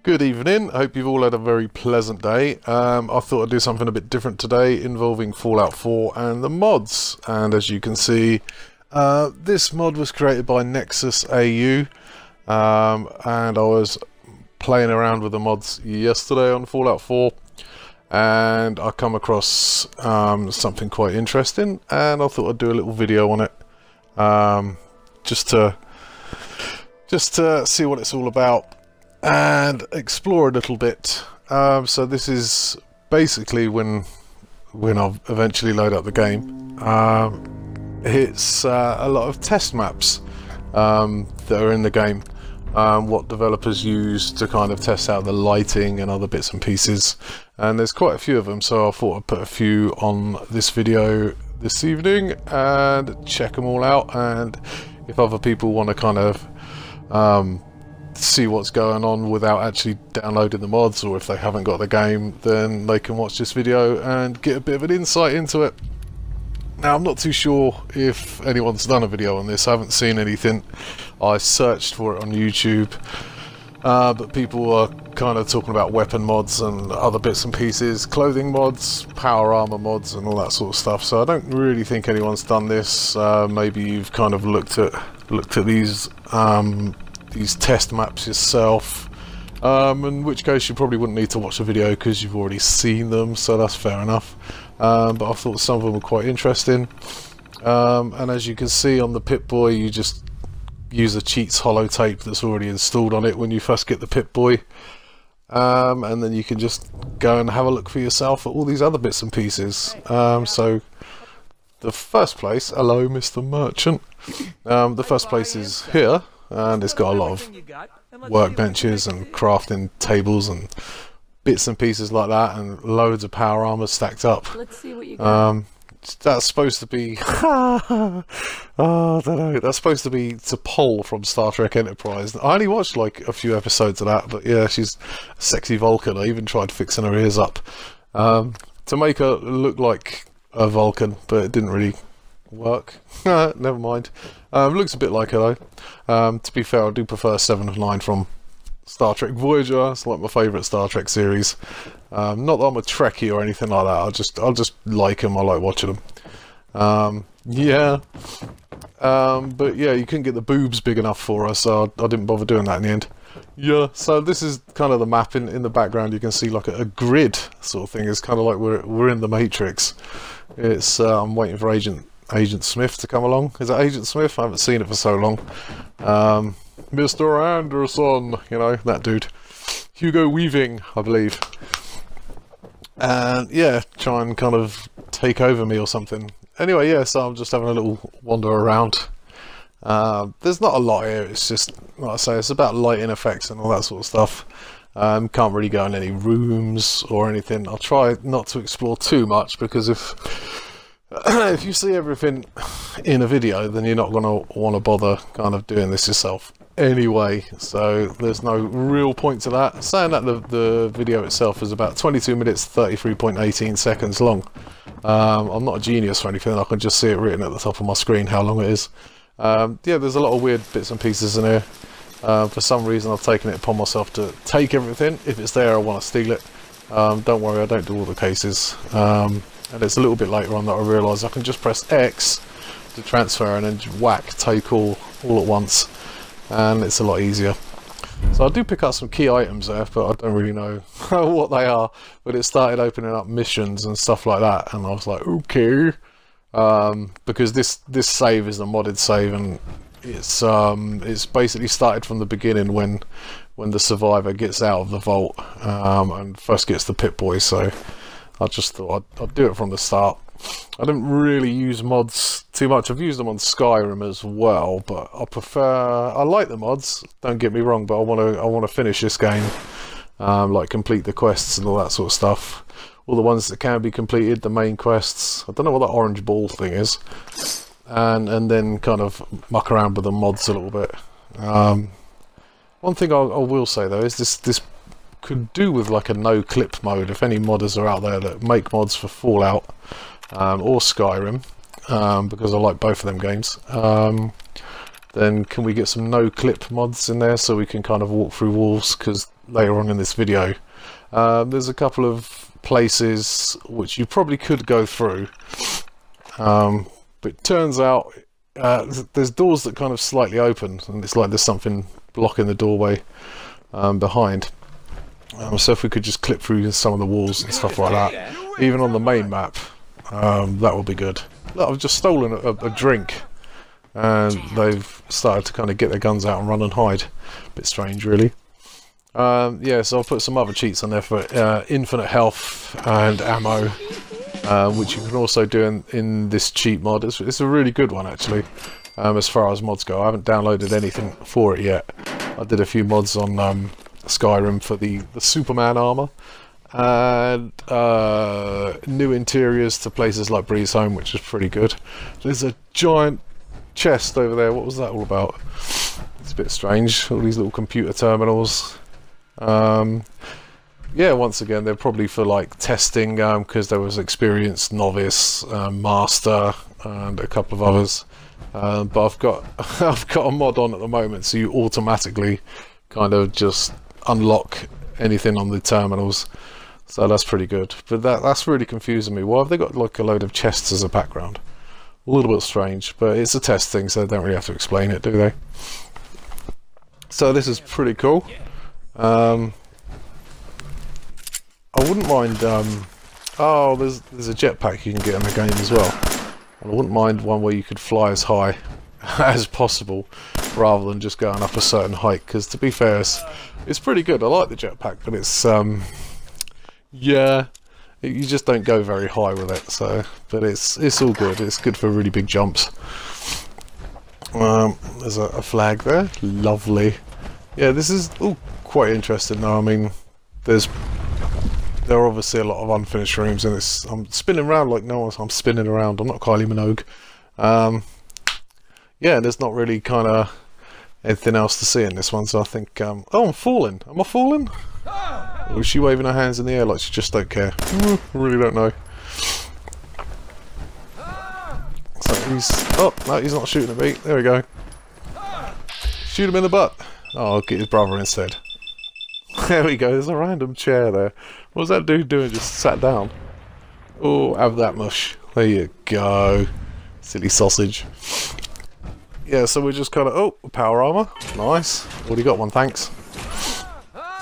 Good evening. Hope you've all had a very pleasant day. I thought I'd do something a bit different today involving Fallout 4 and the mods. And as you can see, this mod was created by Nexus AU, and I was playing around with the mods yesterday on Fallout 4, and I come across something quite interesting, and I thought I'd do a little video on it, just to see what it's all about and explore a little bit. So this is basically when I've eventually load up the game. It's a lot of test maps that are in the game, what developers use to kind of test out the lighting and other bits and pieces, and there's quite a few of them, so I thought I'd put a few on this video this evening and check them all out, and if other people want to kind of see what's going on without actually downloading the mods, or if they haven't got the game, then they can watch this video and get a bit of an insight into it. Now, I'm not too sure if anyone's done a video on this. I haven't seen anything. I searched for it on YouTube, but people are kind of talking about weapon mods and other bits and pieces, clothing mods, power armor mods, and all that sort of stuff. So I don't really think anyone's done this. Maybe you've kind of looked at these test maps yourself, in which case you probably wouldn't need to watch the video because you've already seen them, so that's fair enough. But I thought some of them were quite interesting, and as you can see on the Pip-Boy, you just use a Cheats holotape that's already installed on it when you first get the Pip-Boy, and then you can just go and have a look for yourself at all these other bits and pieces. So the first place, hello Mr. Merchant, the first place is here, and it's got a lot of workbenches and crafting tables and bits and pieces like that, and loads of power armor stacked up. Let's see what you got. That's supposed to be oh, I don't know, that's supposed to be T'Pol from Star Trek Enterprise. I only watched like a few episodes of that, but yeah, she's a sexy Vulcan. I even tried fixing her ears up to make her look like a Vulcan, but it didn't really work. Never mind. Looks a bit like her though. To be fair, I do prefer 7 of 9 from Star Trek Voyager. It's like my favourite Star Trek series. Not that I'm a Trekkie or anything like that. I'll just like them. I like watching them. Yeah. But yeah, you couldn't get the boobs big enough for her, so I didn't bother doing that in the end. Yeah. So this is kind of the map in the background. You can see like a grid sort of thing. It's kind of like we're in the Matrix. It's I'm waiting for Agent Smith to come along. Is that Agent Smith? I haven't seen it for so long. Mr. Anderson, you know, that dude. Hugo Weaving, I believe. And yeah, try and kind of take over me or something. Anyway, yeah, so I'm just having a little wander around. There's not a lot here. It's just, like I say, it's about lighting effects and all that sort of stuff. Can't really go in any rooms or anything. I'll try not to explore too much, because if you see everything in a video, then you're not going to want to bother kind of doing this yourself anyway, so there's no real point to that. Saying that, the video itself is about 22 minutes 33.18 seconds long. I'm not a genius or anything. I can just see it written at the top of my screen how long it is. Yeah, there's a lot of weird bits and pieces in here. For some reason I've taken it upon myself to take everything. If it's there, I want to steal it. Don't worry, I don't do all the cases. And it's a little bit later on that I realise I can just press X to transfer and then whack, take all at once, and it's a lot easier. So I do pick up some key items there, but I don't really know what they are. But it started opening up missions and stuff like that, and I was like, okay, because this save is a modded save, and it's basically started from the beginning when the survivor gets out of the vault and first gets the Pip-Boy. So I just thought I'd do it from the start. I didn't really use mods too much. I've used them on Skyrim as well, but I like the mods, don't get me wrong, but I want to finish this game, like complete the quests and all that sort of stuff. All the ones that can be completed, the main quests. I don't know what that orange ball thing is. And then kind of muck around with the mods a little bit. One thing I will say though is this could do with like a no clip mode. If any modders are out there that make mods for Fallout or Skyrim, because I like both of them games, then can we get some no clip mods in there so we can kind of walk through walls, because later on in this video. There's a couple of places which you probably could go through, but it turns out there's doors that kind of slightly open, and it's like there's something blocking the doorway behind. So if we could just clip through some of the walls and stuff like that, even on the main map, that would be good. Look, I've just stolen a drink, and they've started to kind of get their guns out and run and hide. A bit strange, really. Yeah, so I'll put some other cheats on there for infinite health and ammo, which you can also do in this cheat mod. It's a really good one, actually, as far as mods go. I haven't downloaded anything for it yet. I did a few mods on Skyrim for the Superman armor, and new interiors to places like Breeze Home, which is pretty good. There's a giant chest over there. What was that all about? It's a bit strange. All these little computer terminals. Yeah, once again, they're probably for like testing, because there was experienced, novice, master, and a couple of others. But I've got a mod on at the moment, so you automatically kind of just unlock anything on the terminals. So that's pretty good. But that's really confusing me. Why have they got like a load of chests as a background? A little bit strange, but it's a test thing, so they don't really have to explain it, do they? So this is pretty cool. I wouldn't mind. Oh, there's a jetpack you can get in the game as well. And I wouldn't mind one where you could fly as high as possible, rather than just going up a certain height. Because to be fair, it's pretty good. I like the jetpack, but it's yeah, you just don't go very high with it. So, but it's all good. It's good for really big jumps. There's a flag there. Lovely. Yeah, this is all quite interesting though. I mean, there are obviously a lot of unfinished rooms in this. I'm spinning around like no one. I'm spinning around. I'm not Kylie Minogue. Yeah, there's not really kind of anything else to see in this one. So I think, oh, I'm falling. Am I falling? Or is she waving her hands in the air like she just don't care? I really don't know. So oh no, he's not shooting at me. There we go. Shoot him in the butt. Oh, I'll get his brother instead. There we go, there's a random chair there. What was that dude doing? Just sat down. Oh, have that mush. There you go. Silly sausage. Yeah, so we're just kind of... Oh, power armor. Nice. Already got one, thanks.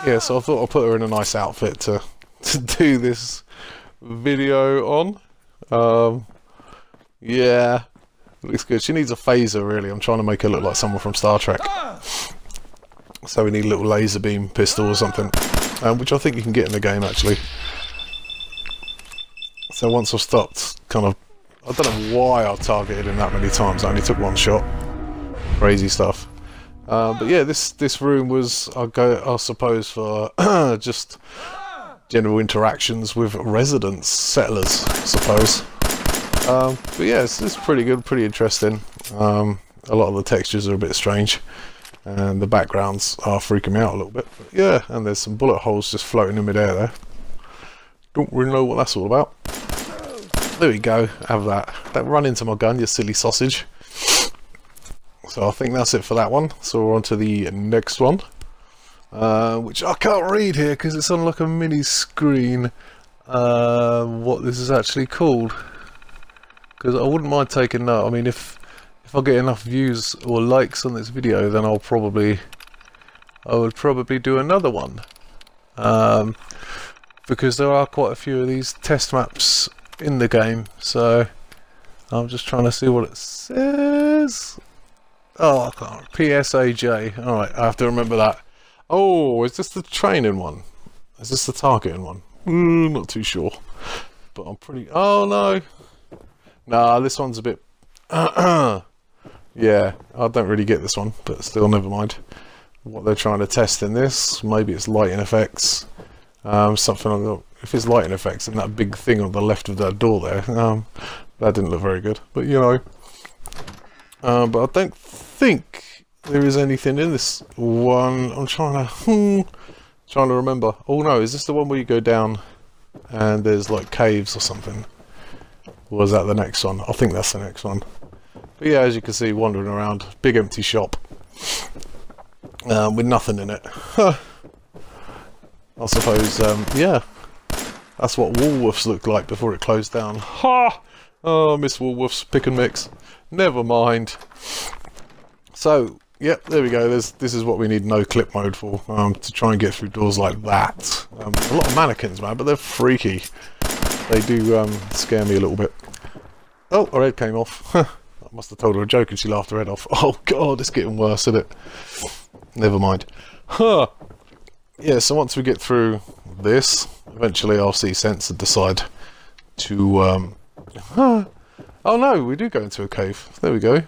Yeah, so I thought I'd put her in a nice outfit to do this video on. Yeah. Looks good. She needs a phaser, really. I'm trying to make her look like someone from Star Trek. So we need a little laser beam pistol or something, which I think you can get in the game actually. So once I've stopped, kind of, I don't know why I targeted him that many times. I only took one shot. Crazy stuff. But yeah, this room was, I suppose, for just general interactions with residents, settlers, I suppose. But yeah, it's pretty good, pretty interesting. A lot of the textures are a bit strange. And the backgrounds are freaking me out a little bit. But yeah, and there's some bullet holes just floating in midair there. Don't really know what that's all about. There we go, have that. Don't run into my gun, you silly sausage. So I think that's it for that one. So we're on to the next one. Which I can't read here because it's on like a mini screen. What this is actually called. Because I wouldn't mind taking note. I mean, if I get enough views or likes on this video, then I would probably do another one. Because there are quite a few of these test maps in the game, so I'm just trying to see what it says. Oh, I can't. PSAJ. Alright, I have to remember that. Oh, is this the training one? Is this the targeting one? Not too sure. But I'm pretty... Oh, no. Nah, this one's a bit... Yeah, I don't really get this one, but still, never mind. What they're trying to test in this, maybe it's lighting effects, something like that. If it's lighting effects and that big thing on the left of that door there, that didn't look very good. But you know, but I don't think there is anything in this one. I'm trying to remember. Oh no, is this the one where you go down and there's like caves or something? Or is that the next one? I think that's the next one. But yeah, as you can see, wandering around, big empty shop with nothing in it. I suppose, yeah, that's what Woolworths looked like before it closed down. Ha! Oh, Miss Woolworths, pick and mix. Never mind. So, yep, there we go. This is what we need no clip mode for, to try and get through doors like that. A lot of mannequins, man, but they're freaky. They do scare me a little bit. Oh, her head came off. I must have told her a joke and she laughed her head off. Oh god, it's getting worse, isn't it? Never mind. Huh. Yeah, so once we get through this, eventually I'll see sense and decide to... Oh no, we do go into a cave. There we go. I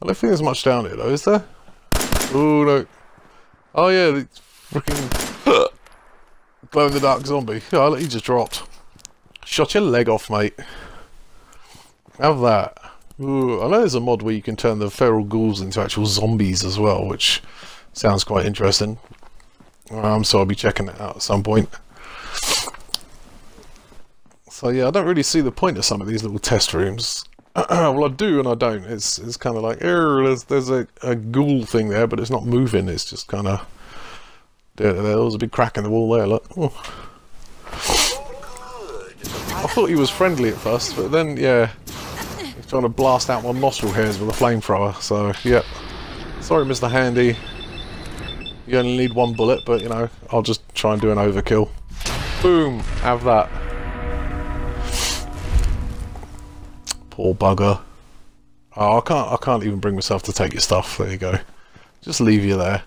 don't think there's much down here though, is there? Oh no. Oh yeah, the freaking glow-in-the-dark zombie. Oh, he just dropped. Shot your leg off, mate. Have that. Ooh, I know there's a mod where you can turn the feral ghouls into actual zombies as well, which sounds quite interesting. So I'll be checking it out at some point. So yeah, I don't really see the point of some of these little test rooms. Well, I do and I don't. It's kind of like, there's a ghoul thing there, but it's not moving. It's just kind of... There was a big crack in the wall there, look. Oh. I thought he was friendly at first, but then, yeah, he's trying to blast out my nostril hairs with a flamethrower, so, yeah. Sorry, Mr. Handy. You only need one bullet, but, you know, I'll just try and do an overkill. Boom! Have that. Poor bugger. Oh, I can't even bring myself to take your stuff. There you go. Just leave you there.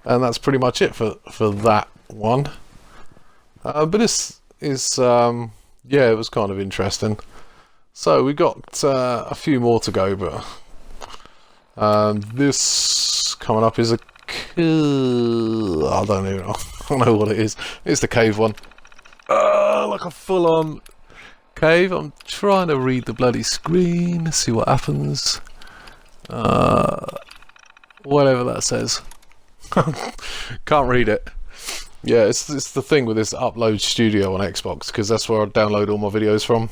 And that's pretty much it for that one. But this is... yeah, it was kind of interesting. So we got a few more to go, but this coming up is a... I don't even know. I don't know what it is. It's the cave one. Like a full-on cave. I'm trying to read the bloody screen, see what happens. Whatever that says. Can't read it. Yeah, it's the thing with this Upload Studio on Xbox, because that's where I download all my videos from.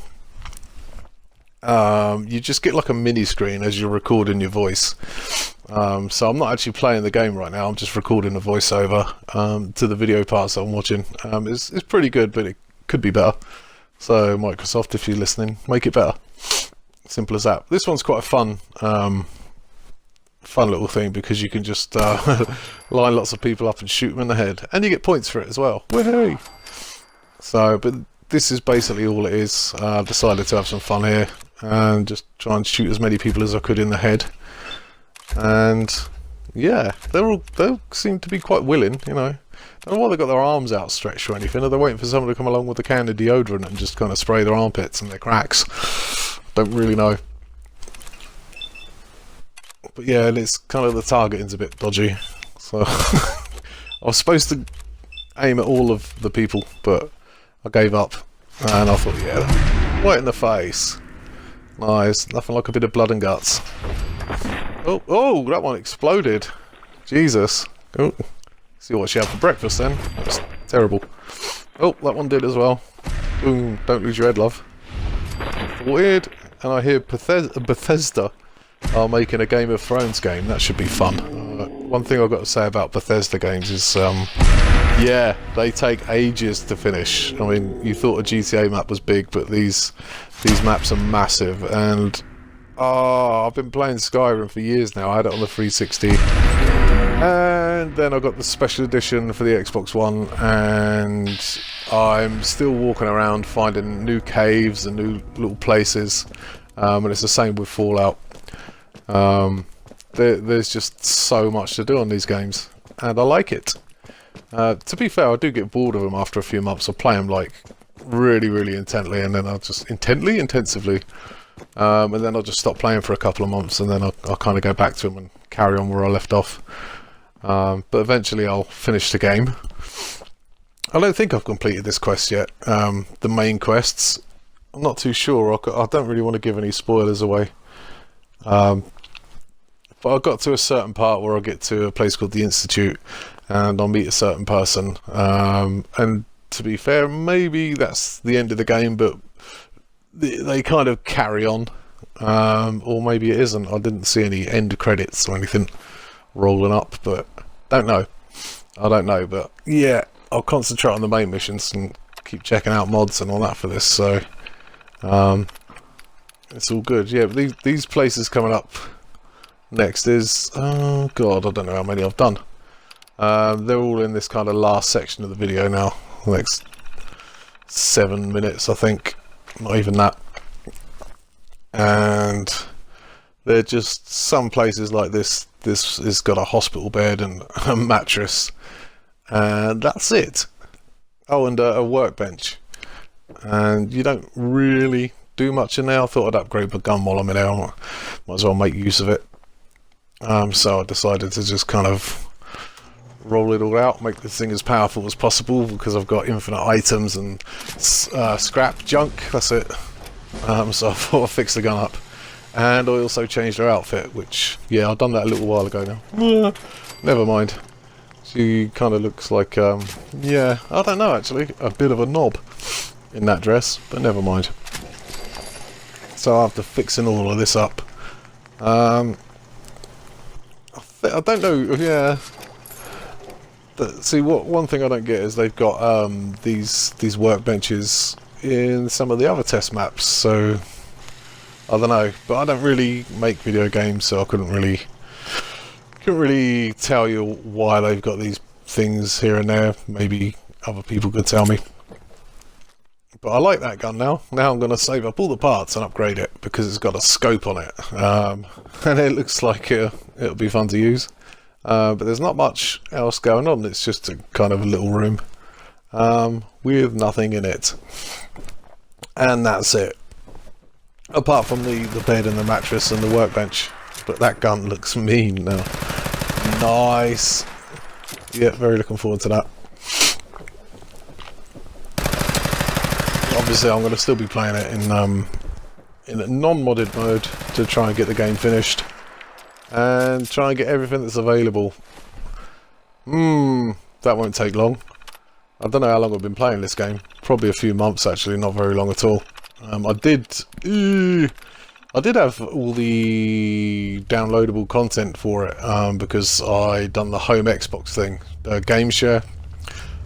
You just get like a mini screen as you're recording your voice. So I'm not actually playing the game right now, I'm just recording a voiceover to the video parts that I'm watching. It's pretty good, but it could be better. So Microsoft, if you're listening, make it better. Simple as that. This one's quite a fun little thing, because you can just line lots of people up and shoot them in the head, and you get points for it as well. Woohoo! So, but this is basically all it is. I decided to have some fun here and just try and shoot as many people as I could in the head. And yeah, they seem to be quite willing, you know. I don't know why they've got their arms outstretched or anything. Are they waiting for someone to come along with a can of deodorant and just kind of spray their armpits and their cracks? Don't really know. But yeah, and it's kind of the targeting's a bit dodgy. So I was supposed to aim at all of the people, but I gave up. And I thought, yeah, right in the face. Nice, nothing like a bit of blood and guts. Oh, that one exploded. Jesus. Oh, see what she had for breakfast then. That was terrible. Oh, that one did as well. Boom, don't lose your head, love. Thwarted, and I hear Bethesda are making a Game of Thrones game. That should be fun. One thing I've got to say about Bethesda games is, yeah, they take ages to finish. I mean, you thought a GTA map was big, but these maps are massive. And I've been playing Skyrim for years now. I had it on the 360, and then I got the special edition for the Xbox One, and I'm still walking around finding new caves and new little places. And it's the same with Fallout. There's just so much to do on these games, and I like it. To be fair, I do get bored of them after a few months. I play them like really intently, and then I'll just intensively, and then I'll just stop playing for a couple of months, and then I'll kind of go back to them and carry on where I left off. But eventually I'll finish the game. I don't think I've completed this quest yet. The main quests, I'm not too sure. I don't really want to give any spoilers away. But I got to a certain part where I get to a place called the Institute, and I'll meet a certain person. And to be fair, maybe that's the end of the game, but they kind of carry on. Or maybe it isn't. I didn't see any end credits or anything rolling up, but don't know. I don't know, but yeah, I'll concentrate on the main missions and keep checking out mods and all that for this. So it's all good. Yeah, but these places coming up next is, oh god, I don't know how many I've done. They're all in this kind of last section of the video now. The next 7 minutes, I think, not even that. And they're just some places like this. This has got a hospital bed and a mattress, and that's it. Oh, and a workbench. And you don't really do much in there. I thought I'd upgrade my gun while I'm in there. Might as well make use of it. So I decided to just kind of roll it all out, make this thing as powerful as possible, because I've got infinite items and scrap junk. That's it. So I thought I'd fix the gun up. And I also changed her outfit, which, yeah, I've done that a little while ago now. Never mind. She kind of looks like, yeah, I don't know actually, a bit of a knob in that dress, but never mind. So after fixing all of this up, I don't know, yeah. See, one thing I don't get is they've got these workbenches in some of the other test maps, so I don't know, but I don't really make video games, so I couldn't really tell you why they've got these things here and there. Maybe other people could tell me. But I like that gun now. Now I'm going to save up all the parts and upgrade it, because it's got a scope on it. And it looks like it'll be fun to use. But there's not much else going on. It's just a kind of a little room with nothing in it. And that's it. Apart from the bed and the mattress and the workbench. But that gun looks mean now. Nice. Yeah, very looking forward to that. Obviously I'm going to still be playing it in a non-modded mode to try and get the game finished. And try and get everything that's available. That won't take long. I don't know how long I've been playing this game. Probably a few months actually, not very long at all. I did have all the downloadable content for it, because I done the home Xbox thing, game share,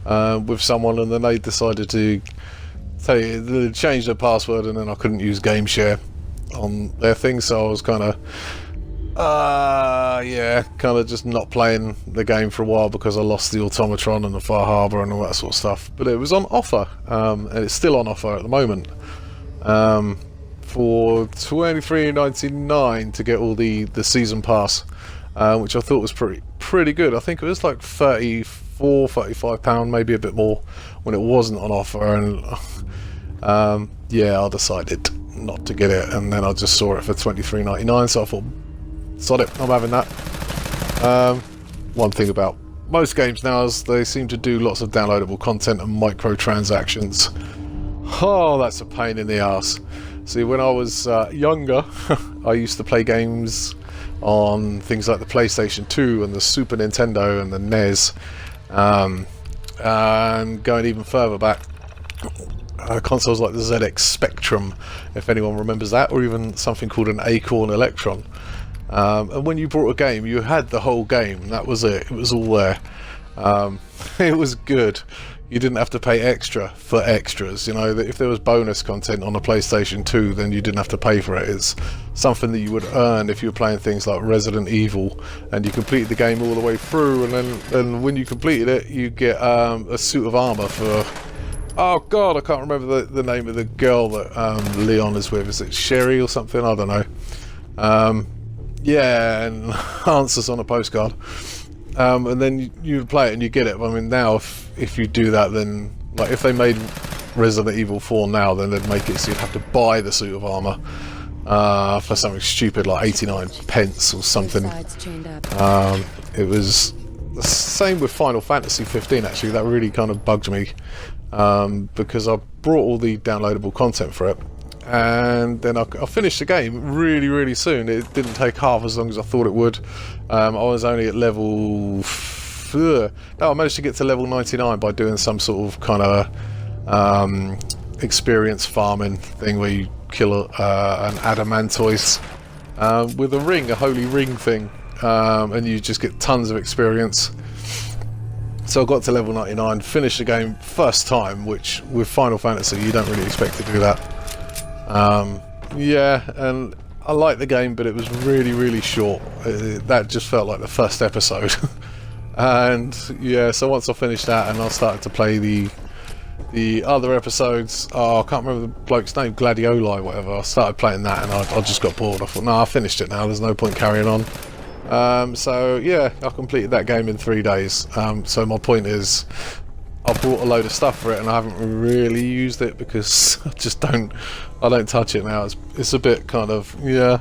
with someone, and then they decided to change their password, and then I couldn't use game share on their thing, so I was kind of just not playing the game for a while because I lost the Automatron and the Far Harbor and all that sort of stuff. But it was on offer, and it's still on offer at the moment, for $23.99 to get all the season pass, which I thought was pretty good. I think it was like £35, maybe a bit more, when it wasn't on offer, and yeah, I decided not to get it, and then I just saw it for $23.99, so I thought, sod it, I'm having that. One thing about most games now is they seem to do lots of downloadable content and microtransactions. Oh, that's a pain in the ass. See, when I was younger, I used to play games on things like the PlayStation 2 and the Super Nintendo and the NES, and going even further back, consoles like the ZX Spectrum, if anyone remembers that, or even something called an Acorn Electron. And when you bought a game, you had the whole game. That was it. It was all there. It was good. You didn't have to pay extra for extras. You know, if there was bonus content on a PlayStation 2, then you didn't have to pay for it. It's something that you would earn if you were playing things like Resident Evil, and you completed the game all the way through, and then when you completed it, you get a suit of armor for... Oh god, I can't remember the name of the girl that Leon is with. Is it Sherry or something? I don't know. Yeah, and answers on a postcard. And then you play it and you get it. I mean, now if you do that, then, like, if they made Resident Evil 4 now, then they'd make it so you'd have to buy the suit of armor for something stupid like 89 pence or something. It was the same with Final Fantasy 15 actually. That really kind of bugged me, because I brought all the downloadable content for it, and then I finished the game really soon. It didn't take half as long as I thought it would. I was only at level... No, I managed to get to level 99 by doing some sort of kind of experience farming thing where you kill an adamantoise with a ring, a holy ring thing, and you just get tons of experience. So I got to level 99, finished the game first time, which with Final Fantasy you don't really expect to do that. Yeah, and I liked the game, but it was really short. That just felt like the first episode. And yeah, so once I finished that and I started to play the other episodes, I can't remember the bloke's name, Gladioli, whatever. I started playing that and I just got bored. I thought, no, I finished it now, there's no point carrying on. So yeah, I completed that game in 3 days. So my point is, I bought a load of stuff for it and I haven't really used it because I don't touch it now. It's a bit kind of, yeah.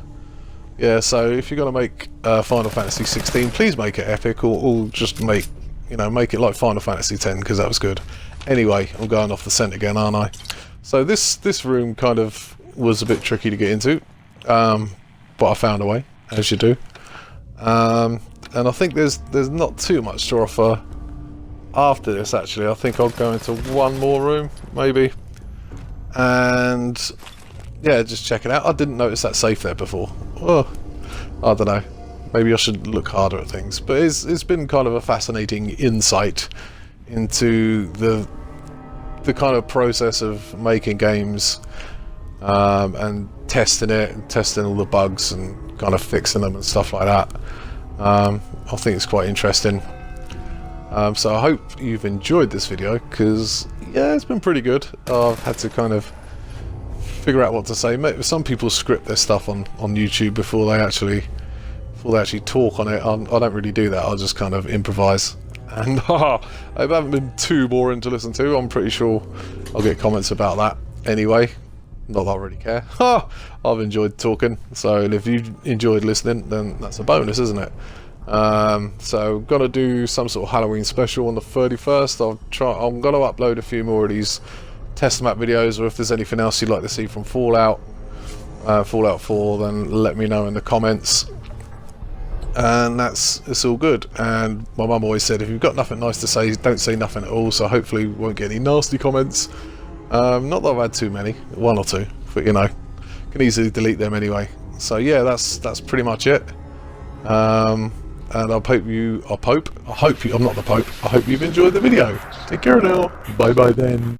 So if you're gonna make Final Fantasy 16, please make it epic, or just make it like Final Fantasy 10, because that was good. Anyway, I'm going off the scent again, aren't I? So this room kind of was a bit tricky to get into, but I found a way, as you do. And I think there's not too much to offer after this. Actually, I think I'll go into one more room maybe, and yeah, just check it out. I didn't notice that safe there before. Oh, I don't know, maybe I should look harder at things, but it's been kind of a fascinating insight into the kind of process of making games, and testing it and testing all the bugs and kind of fixing them and stuff like that. I think it's quite interesting. So I hope you've enjoyed this video, because yeah, it's been pretty good. I've had to kind of figure out what to say. Some people script their stuff on YouTube before they actually talk on it. I don't really do that. I'll just kind of improvise, and I haven't been too boring to listen to. I'm pretty sure I'll get comments about that anyway. Not that I really care. I've enjoyed talking, so if you enjoyed listening, then that's a bonus, isn't it? So I'm gonna do some sort of Halloween special on the 31st. I'm gonna upload a few more of these test map videos, or if there's anything else you'd like to see from Fallout 4, then let me know in the comments. And it's all good. And my mum always said, if you've got nothing nice to say, don't say nothing at all. So hopefully we won't get any nasty comments. Not that I've had too many, one or two, but can easily delete them anyway. So yeah, that's pretty much it. And I'm not the Pope. I hope you've enjoyed the video. Take care now. Bye bye then.